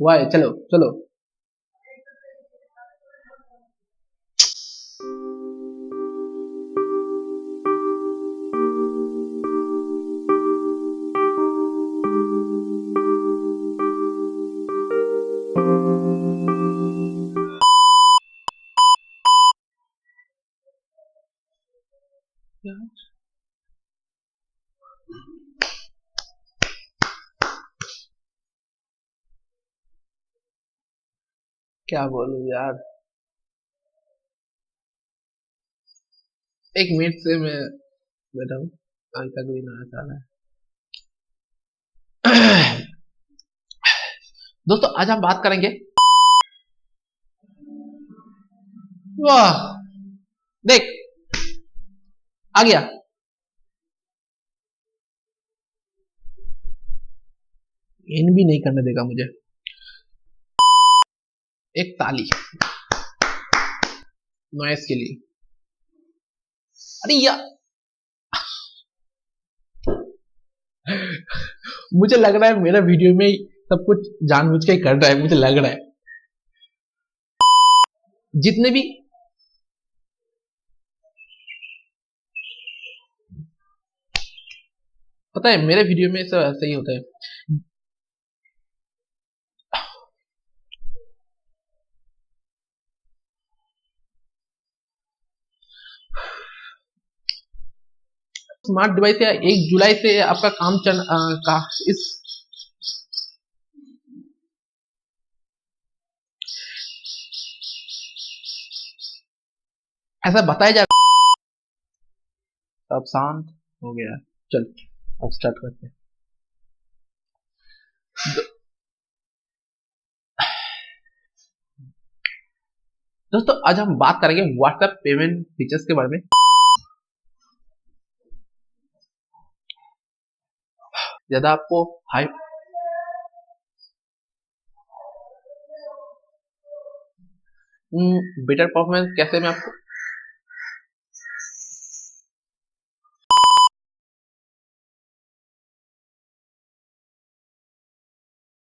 वाह, चलो चलो। क्या बोलूं यार, एक मिनट से मैं बैठा हूँ, अभी तक भी नया चाल है। दोस्तों आज हम बात करेंगे, वाह देख आ गया, इन भी नहीं करने देगा मुझे। एक ताली नॉइस के लिए। अरे यार मुझे लग रहा है मेरा वीडियो में सब कुछ जानबूझ के कर रहा है, मुझे लग रहा है जितने भी पता है मेरे वीडियो में सब ऐसा ही होता है। स्मार्ट डिवाइस या 1 जुलाई से आपका काम चल का इस ऐसा बताया जा। अब शांत हो गया, चल अब स्टार्ट करते हैं। दोस्तों आज हम बात करेंगे व्हाट्सएप पेमेंट फीचर्स के बारे में। ज्यादा आपको हाई बेटर परफॉर्मेंस कैसे मैं आपको